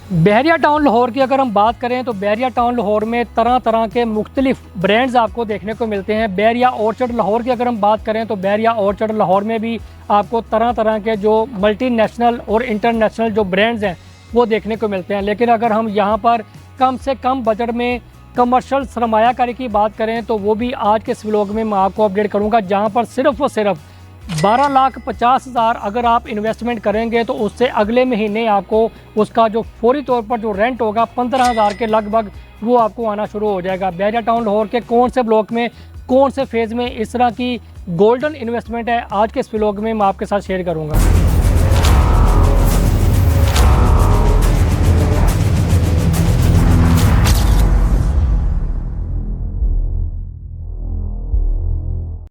बहरिया town Lahore की अगर हम बात करें तो बहरिया टाउन लाहौर में तरह तरह के मुख्तलिफ ब्रांड्स आपको देखने को मिलते हैं। बहरिया ऑर्चर्ड लाहौर की अगर हम बात करें तो बहरिया ऑर्चर्ड लाहौर में भी आपको तरह तरह के जो मल्टीनेशनल और इंटरनेशनल जो ब्रांड्स हैं वो देखने को मिलते हैं। लेकिन अगर हम यहाँ पर कम से कम बजट में कमर्शियल सरमायाकारी की बात करें तो वो भी आज के इस व्लॉग में मैं आपको अपडेट करूँगा, जहाँ पर सिर्फ़ और सिर्फ 12,50,000 अगर आप इन्वेस्टमेंट करेंगे तो उससे अगले महीने आपको उसका जो फौरी तौर पर जो रेंट होगा 15,000 के लगभग वो आपको आना शुरू हो जाएगा। बहरिया टाउन लाहौर के कौन से ब्लॉक में कौन से फेज़ में इस तरह की गोल्डन इन्वेस्टमेंट है, आज के इस व्लॉग में मैं आपके साथ शेयर करूँगा।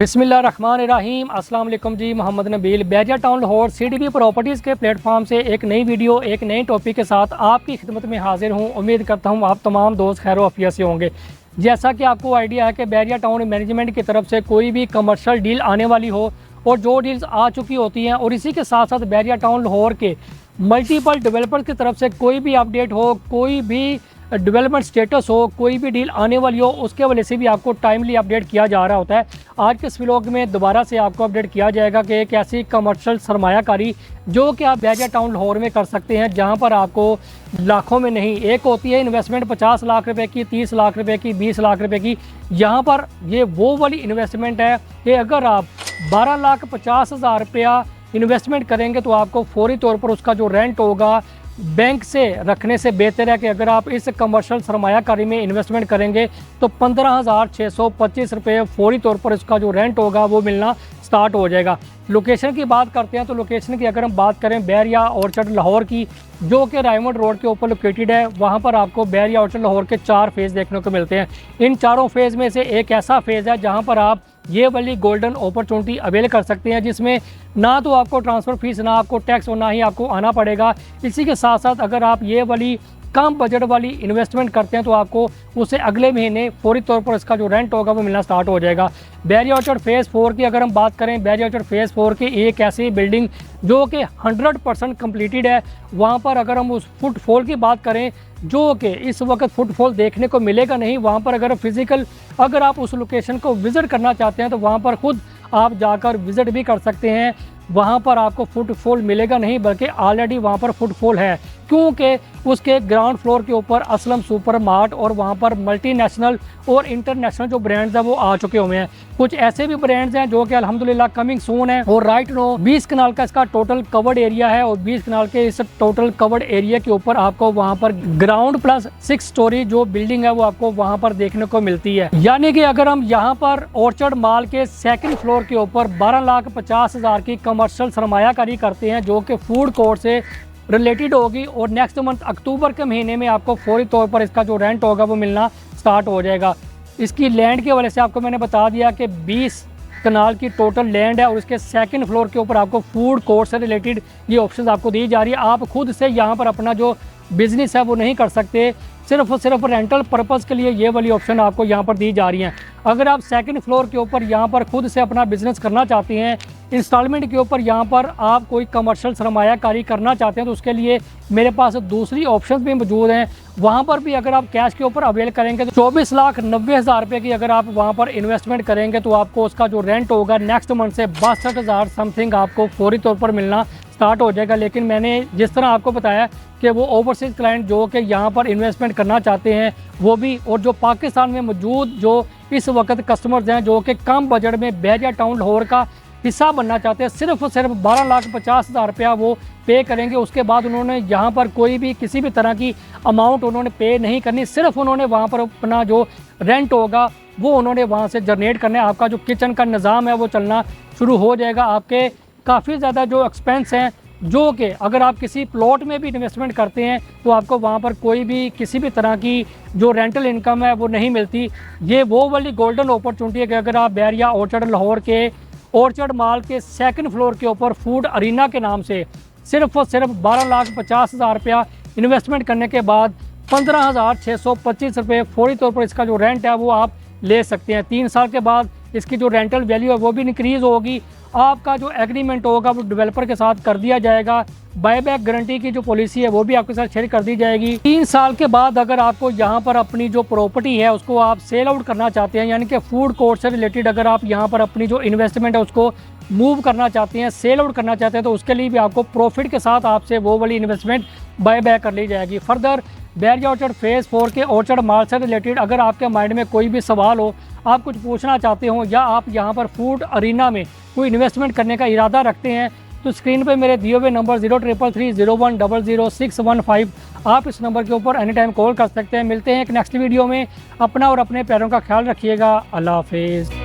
बिस्मिल्लाहिर्रहमानिर्रहीम, अस्सलाम वालेकुम जी। मोहम्मद नबील बहरिया टाउन लाहौर CDB प्रॉपर्टीज़ के प्लेटफॉर्म से एक नई वीडियो एक नई टॉपिक के साथ आपकी खिदमत में हाजिर हूँ। उम्मीद करता हूँ आप तमाम दोस्त खैर आफियत से होंगे। जैसा कि आपको आइडिया है कि बहरिया टाउन मैनेजमेंट की तरफ से कोई भी कमर्शियल डील आने वाली हो और जो डील्स आ चुकी होती हैं और इसी के साथ साथ बहरिया टाउन लाहौर के मल्टीपल डेवलपर्स की तरफ से कोई भी अपडेट हो, कोई भी डेवलपमेंट स्टेटस हो, कोई भी डील आने वाली हो, उसके वजह से भी आपको टाइमली अपडेट किया जा रहा होता है। आज के इस व्लॉग में दोबारा से आपको अपडेट किया जाएगा कि एक ऐसी कमर्शियल सरमायाकारी जो कि आप बहरिया टाउन लाहौर में कर सकते हैं, जहां पर आपको लाखों में नहीं, एक होती है इन्वेस्टमेंट 50 लाख रुपए की, 30 लाख रुपए की, 20 लाख रुपए की। यहाँ पर ये वो वाली इन्वेस्टमेंट है कि अगर आप 12,50,000 रुपया इन्वेस्टमेंट करेंगे तो आपको फौरी तौर पर उसका जो रेंट होगा बैंक से रखने से बेहतर है कि अगर आप इस कमर्शियल सरमायाकारी में इन्वेस्टमेंट करेंगे तो 15,625 रुपये फौरी तौर पर इसका जो रेंट होगा वो मिलना स्टार्ट हो जाएगा। लोकेशन की बात करते हैं तो लोकेशन की अगर हम बात करें बहरिया ऑर्चर्ड लाहौर की, जो कि रायमंड रोड के ऊपर लोकेटेड है, वहाँ पर आपको बहरिया ऑर्चर्ड लाहौर के 4 फेज़ देखने को मिलते हैं। इन चारों फेज़ में से एक ऐसा फेज़ है जहाँ पर आप ये वाली गोल्डन अपॉर्चुनिटी अवेल कर सकते हैं, जिसमें ना तो आपको ट्रांसफ़र फीस, ना आपको टैक्स और ना ही आपको आना पड़ेगा। इसी के साथ साथ अगर आप ये वाली कम बजट वाली इन्वेस्टमेंट करते हैं तो आपको उससे अगले महीने फौरी तौर पर इसका जो रेंट होगा वो मिलना स्टार्ट हो जाएगा। बहरिया ऑर्चर्ड फेज़ 4 की अगर हम बात करें, बहरिया ऑर्चर्ड फेज़ 4 की एक ऐसी बिल्डिंग जो कि 100% कम्प्लीटेड है। वहाँ पर अगर हम उस फुटफॉल की बात करें, जो कि इस वक्त फुटफॉल देखने को मिलेगा नहीं, वहाँ पर अगर फिज़िकल अगर आप उस लोकेशन को विज़िट करना चाहते हैं तो वहाँ पर ख़ुद आप जाकर विज़िट भी कर सकते हैं। वहाँ पर आपको फुटफॉल मिलेगा नहीं, बल्कि ऑलरेडी वहाँ पर फुटफॉल है, क्योंकि उसके ग्राउंड फ्लोर के ऊपर असलम सुपर मार्ट और वहाँ पर मल्टीनेशनल और इंटरनेशनल जो ब्रांड्स हैं वो आ चुके हुए हैं। कुछ ऐसे भी ब्रांड्स हैं जो कि अल्हम्दुलिल्लाह कमिंग सून है। और राइट नो 20 कनाल का इसका टोटल कवर्ड एरिया है और 20 कनाल के इस टोटल कवर्ड एरिया के ऊपर आपको वहाँ पर ग्राउंड प्लस 6 स्टोरी जो बिल्डिंग है वो आपको वहाँ पर देखने को मिलती है। यानी कि अगर हम यहाँ पर ऑर्चर्ड मॉल के 2nd फ्लोर के ऊपर 12,50,000 की कमर्शियल सरमायाकारी करते हैं, जो कि फूड कोर्ट से रिलेटेड होगी, और नेक्स्ट मंथ अक्टूबर के महीने में आपको फौरी तौर पर इसका जो रेंट होगा वो मिलना स्टार्ट हो जाएगा। इसकी लैंड के वजह से आपको मैंने बता दिया कि 20 कनाल की टोटल लैंड है और इसके 2nd फ्लोर के ऊपर आपको फूड कोर्ट से रिलेटेड ये ऑप्शन आपको दी जा रही है। आप खुद से यहाँ पर अपना जो बिज़नेस है वो नहीं कर सकते, सिर्फ और सिर्फ रेंटल पर्पज़ के लिए ये वाली ऑप्शन आपको यहाँ पर दी जा रही हैं। अगर आप 2nd फ्लोर के ऊपर यहाँ पर खुद से अपना बिज़नेस करना चाहते हैं, इंस्टॉलमेंट के ऊपर यहाँ पर आप कोई कमर्शियल सरमायाकारी करना चाहते हैं, तो उसके लिए मेरे पास दूसरी ऑप्शंस भी मौजूद हैं। वहाँ पर भी अगर आप कैश के ऊपर अवेल करेंगे तो 24,90,000 रुपये की अगर आप वहाँ पर इन्वेस्टमेंट करेंगे तो आपको उसका जो रेंट होगा नेक्स्ट मंथ से 62,000 समथिंग आपको फौरी तौर पर मिलना स्टार्ट हो जाएगा। लेकिन मैंने जिस तरह आपको बताया कि वो ओवरसीज़ क्लाइंट जो कि यहाँ पर इन्वेस्टमेंट करना चाहते हैं वो भी, और जो पाकिस्तान में मौजूद जो इस वक्त कस्टमर्स हैं जो कि कम बजट में बहरिया टाउन लाहौर का हिस्सा बनना चाहते हैं, सिर्फ और सिर्फ 12,50,000 रुपया वो पे करेंगे। उसके बाद उन्होंने यहाँ पर कोई भी किसी भी तरह की अमाउंट उन्होंने पे नहीं करनी, सिर्फ उन्होंने वहाँ पर अपना जो रेंट होगा वो उन्होंने वहाँ से जनरेट करना है। आपका जो किचन का निज़ाम है वो चलना शुरू हो जाएगा। आपके काफ़ी ज़्यादा जो एक्सपेंस हैं, जो कि अगर आप किसी प्लॉट में भी इन्वेस्टमेंट करते हैं तो आपको वहाँ पर कोई भी किसी भी तरह की जो रेंटल इनकम है वो नहीं मिलती। ये वो वाली गोल्डन अपॉर्चुनिटी है कि अगर आप बहरिया ऑर्चर्ड लाहौर के ऑर्चर्ड मॉल के 2nd फ्लोर के ऊपर फूड अरीना के नाम से सिर्फ और सिर्फ 12,50,000 रुपया इन्वेस्टमेंट करने के बाद 15,625 रुपये फौरी तौर पर इसका जो रेंट है वो आप ले सकते हैं। 3 साल के बाद इसकी जो रेंटल वैल्यू है वो भी इंक्रीज़ होगी आपका जो एग्रीमेंट होगा वो डेवलपर के साथ कर दिया जाएगा। बायबैक गारंटी की जो पॉलिसी है वो भी आपके साथ शेयर कर दी जाएगी। 3 साल के बाद अगर आपको यहाँ पर अपनी जो प्रॉपर्टी है उसको आप सेल आउट करना चाहते हैं, यानी कि फूड कोर्ट से रिलेटेड अगर आप यहाँ पर अपनी जो इन्वेस्टमेंट है उसको मूव करना चाहते हैं, सेल आउट करना चाहते हैं, तो उसके लिए भी आपको प्रॉफिट के साथ आपसे वो वाली इन्वेस्टमेंट बाय बैक कर ली जाएगी। फर्दर बैरिया ऑर्चर्ड फेज़ 4 के ऑर्चर्ड माल से रिलेटेड अगर आपके माइंड में कोई भी सवाल हो, आप कुछ पूछना चाहते हो, या आप यहाँ पर फूड अरीना में कोई इन्वेस्टमेंट करने का इरादा रखते हैं, तो स्क्रीन पे मेरे दिए हुए नंबर 033301000615, आप इस नंबर के ऊपर एनी टाइम कॉल कर सकते हैं। मिलते हैं एक नेक्स्ट वीडियो में। अपना और अपने प्यारों का ख्याल रखिएगा। अल्लाह हाफिज़।